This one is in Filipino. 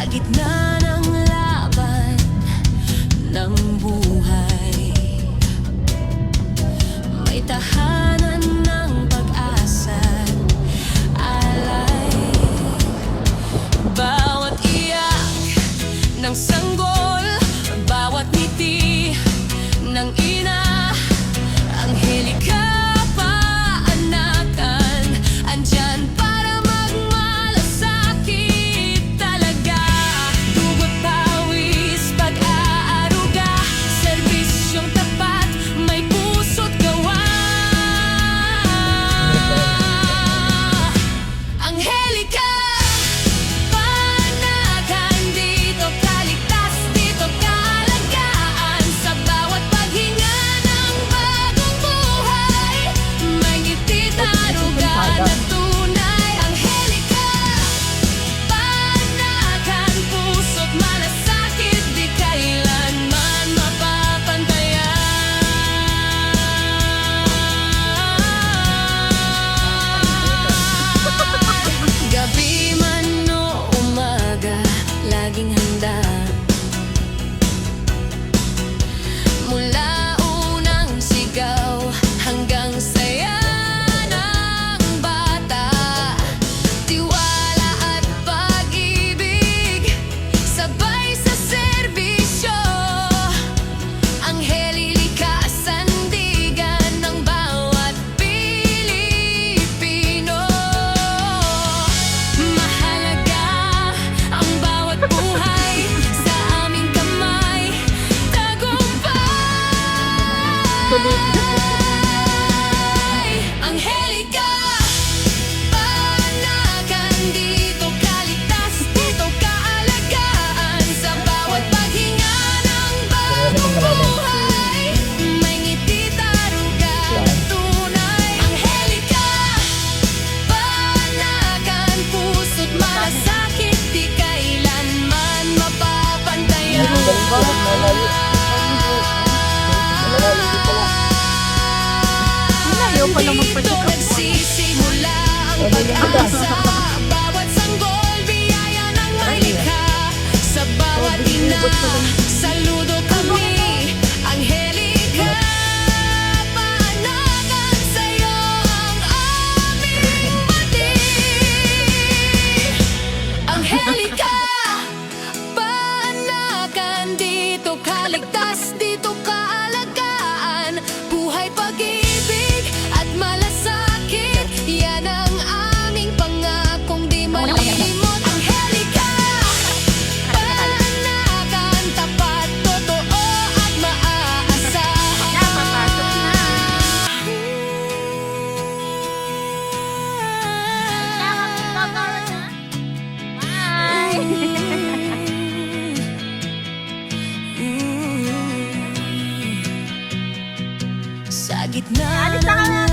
gitna ng laban ng buhay, may tahanan ng pag-asa, alay. Bawat iyak ng sanggol, bawat ngiti ng ina, Angelica paanakan, andyan para magmalasakit talaga. Dugot, pawis, pag-aaruga, serbisyong tapat, may puso't gawa. Angelica paanakan, dito kaligtas, dito kaalagaan. Sa bawat paghinga ng bagong buhay, may ngiti taruga na tunay. Angelica paanakan, puso't malasakit, di kailanman mapapantayan. Gabi man o umaga, laging handa. Mula unang sigaw hanggang saya ng bata, tiwala at pag-ibig, sabay sa serbisyo. Angelica, sandigan ng bawat Pilipino. Mahalaga ang bawat buhay, sa aming kamay tagumpay. Angelica paanakan, dito kaligtas, dito kaalagaan. Sa bawat paghinga ng bagong buhay, may ngiti taruga na tunay. Angelica paanakan, puso't malasakit, di kailanman mapapantayan. Ayaw pala Dito magpasikap. nagsisimula ang pag-asa. Bawat sanggol, biyaya ng may likha. Sa bawat ina, saludo kami. Angelica paanakan, sa'yo ang aming pati. Angelica paanakan, dito kaligtas, dito kaalagaan. Buhay, pag-ibig at malasakit, yan ang aming pangakong di malilimot. Angelica paanakan, tapat, totoo at maaasahan. Sa gitna ng